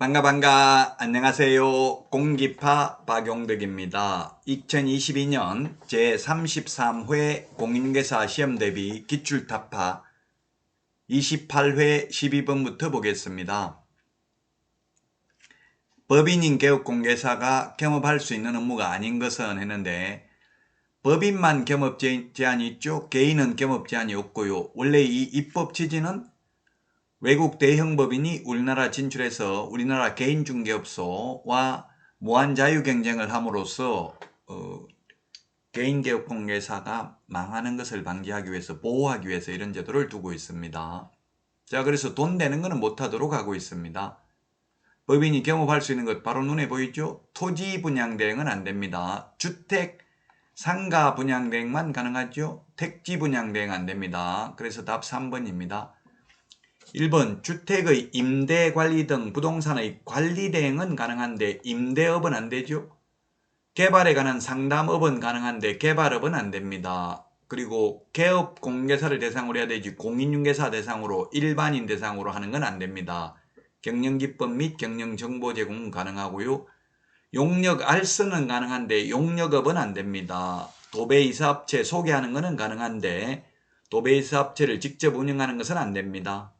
반가 안녕하세요. 공기파 박용덕입니다. 2022년 제33회 공인중개사 시험대비 기출타파 28회 12번부터 보겠습니다. 법인인 개업공개사가 겸업할 수 있는 업무가 아닌 것은 했는데 법인만 겸업 제한이 있죠. 개인은 겸업 제한이 없고요. 원래 이 입법 취지는 외국 대형 법인이 우리나라 진출해서 우리나라 개인중개업소와 무한 자유 경쟁을 함으로써 개인개업공개사가 망하는 것을 방지하기 위해서 보호하기 위해서 이런 제도를 두고 있습니다. 자, 그래서 돈 되는 것은 못하도록 하고 있습니다. 법인이 겸업할 수 있는 것 바로 눈에 보이죠? 토지 분양 대행은 안 됩니다. 주택 상가 분양 대행만 가능하죠? 택지 분양 대행 안 됩니다. 그래서 답 3번입니다. 1번 주택의 임대 관리 등 부동산의 관리 대행은 가능한데 임대업은 안 되죠. 개발에 관한 상담업은 가능한데 개발업은 안 됩니다. 그리고 개업 공개사를 대상으로 해야 되지 공인중개사 대상으로 일반인 대상으로 하는 건 안 됩니다. 경영기법 및 경영정보 제공은 가능하고요. 용역 알선은 가능한데 용역업은 안 됩니다. 도배이사업체 소개하는 것은 가능한데 도배이사업체를 직접 운영하는 것은 안 됩니다.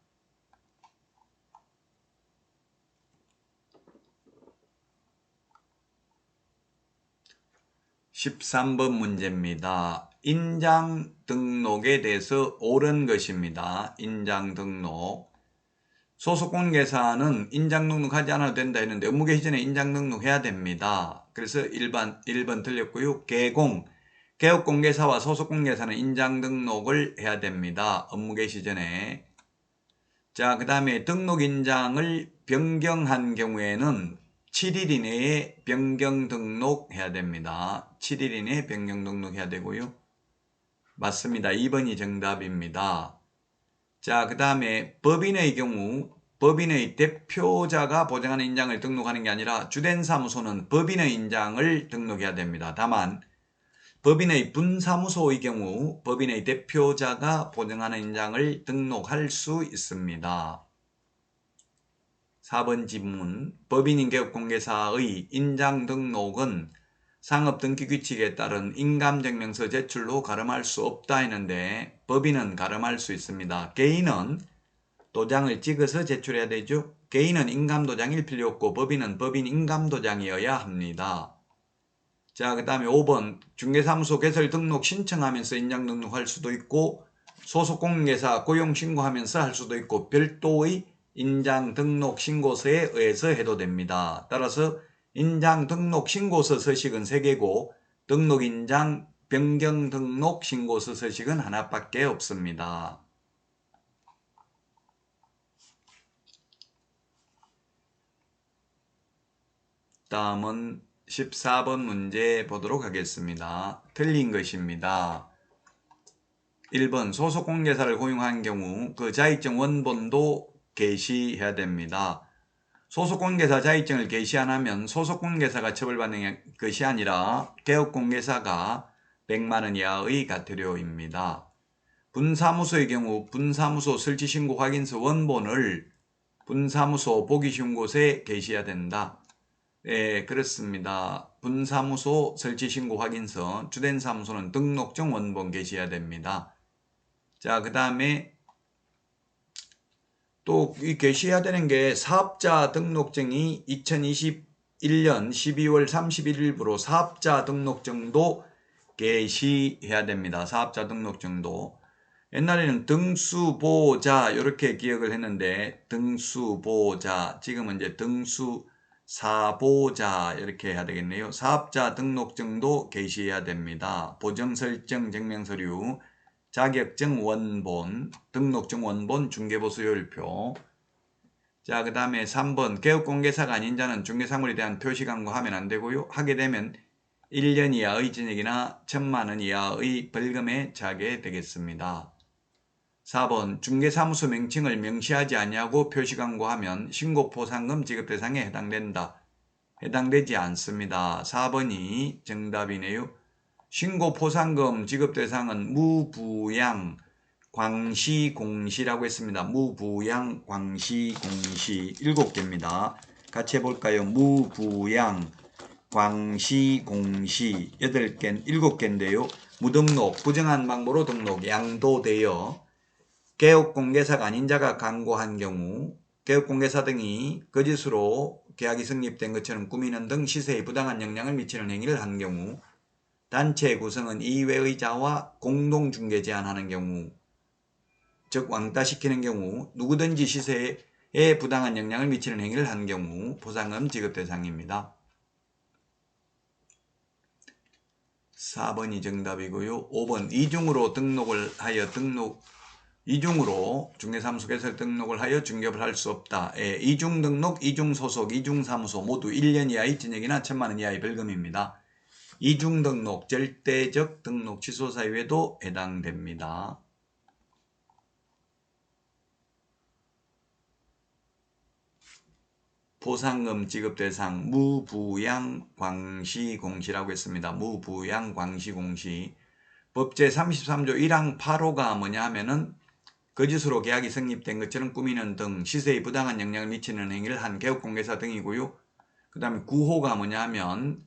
13번 문제입니다. 인장 등록에 대해서 옳은 것입니다. 인장 등록. 소속 공개사는 인장 등록하지 않아도 된다 했는데 업무 개시 전에 인장 등록해야 됩니다. 그래서 1번 틀렸고요. 개업 공개사와 소속 공개사는 인장 등록을 해야 됩니다. 업무 개시 전에. 자, 그 다음에 등록 인장을 변경한 경우에는 7일 이내에 변경 등록해야 됩니다. 7일 이내에 변경 등록해야 되고요. 맞습니다. 2번이 정답입니다. 자, 그 다음에 법인의 경우 법인의 대표자가 보장하는 인장을 등록하는 게 아니라 주된 사무소는 법인의 인장을 등록해야 됩니다. 다만 법인의 분사무소의 경우 법인의 대표자가 보장하는 인장을 등록할 수 있습니다. 4번 지문 법인인 개업공개사의 인장 등록은 상업등기규칙에 따른 인감증명서 제출로 가름할 수 없다 했는데 법인은 가름할 수 있습니다. 개인은 도장을 찍어서 제출해야 되죠. 개인은 인감도장일 필요 없고 법인은 법인 인감도장이어야 합니다. 자, 그 다음에 5번 중개사무소 개설 등록 신청하면서 인장 등록할 수도 있고 소속공개사 고용 신고하면서 할 수도 있고 별도의 인장 등록 신고서에 의해서 해도 됩니다. 따라서 인장 등록 신고서 서식은 3개고 등록 인장 변경 등록 신고서 서식은 하나밖에 없습니다. 다음은 14번 문제 보도록 하겠습니다. 틀린 것입니다. 1번 소속공개사를 고용한 경우 그 자격증 원본도 게시해야 됩니다. 소속공개사 자격증을 게시 안 하면 소속공개사가 처벌받는 것이 아니라 개업공개사가 100만원 이하의 과태료입니다. 분사무소의 경우 분사무소 설치신고 확인서 원본을 분사무소 보기 쉬운 곳에 게시해야 된다. 네, 그렇습니다. 분사무소 설치신고 확인서, 주된 사무소는 등록증 원본 게시해야 됩니다. 자, 그 다음에 또 이 게시해야 되는 게 사업자 등록증이 2021년 12월 31일부로 사업자 등록증도 게시해야 됩니다. 사업자 등록증도. 옛날에는 등수보자 이렇게 기억을 했는데 등수보자 지금은 이제 등수사보자 이렇게 해야 되겠네요. 사업자 등록증도 게시해야 됩니다. 보정설정 증명서류 자격증 원본, 등록증 원본, 중개보수효율표. 자, 그 다음에 3번 개업공개사가 아닌 자는 중개사물에 대한 표시 광고하면 안 되고요. 하게 되면 1년 이하의 징역이나 1,000만원 이하의 벌금에 처하게 되겠습니다. 4번 중개사무소 명칭을 명시하지 아니하고 표시 광고하면 신고포상금 지급 대상에 해당된다. 해당되지 않습니다. 4번이 정답이네요. 신고포상금 지급 대상은 무부양, 광시, 공시라고 했습니다. 무부양, 광시, 공시 7개입니다. 같이 해볼까요? 무부양, 광시, 공시 8개, 7개인데요. 무등록, 부정한 방법으로 등록, 양도되어 개업공개사가 아닌 자가 강고한 경우 개업공개사 등이 거짓으로 계약이 성립된 것처럼 꾸미는 등 시세에 부당한 영향을 미치는 행위를 한 경우 단체 구성은 이외의 자와 공동중개 제한하는 경우 즉 왕따시키는 경우 누구든지 시세에 부당한 영향을 미치는 행위를 한 경우 보상금 지급 대상입니다. 4번이 정답이고요. 5번 이중으로 등록을 하여 이중으로 중개사무소에서 등록을 하여 중개업을 할 수 없다. 이중 등록, 이중 소속, 이중 사무소 모두 1년 이하의 징역이나 1,000만 원 이하의 벌금입니다. 이중 등록, 절대적 등록 취소 사유에도 해당됩니다. 보상금 지급 대상 무부양 광시공시라고 했습니다. 무부양 광시공시 법제 33조 1항 8호가 뭐냐 하면은 거짓으로 계약이 성립된 것처럼 꾸미는 등 시세에 부당한 영향을 미치는 행위를 한 개업공개사 등이고요. 그 다음에 9호가 뭐냐 하면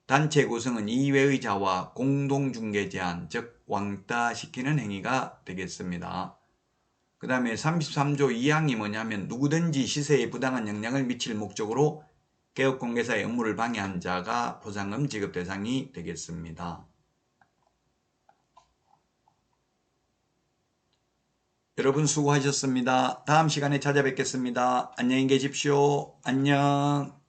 단체 구성은 이외의 자와 공동중개 제한 즉 왕따시키는 행위가 되겠습니다. 그 다음에 33조 2항이 뭐냐면 누구든지 시세에 부당한 영향을 미칠 목적으로 개업공개사의 업무를 방해한 자가 보상금 지급 대상이 되겠습니다. 여러분 수고하셨습니다. 다음 시간에 찾아뵙겠습니다. 안녕히 계십시오. 안녕.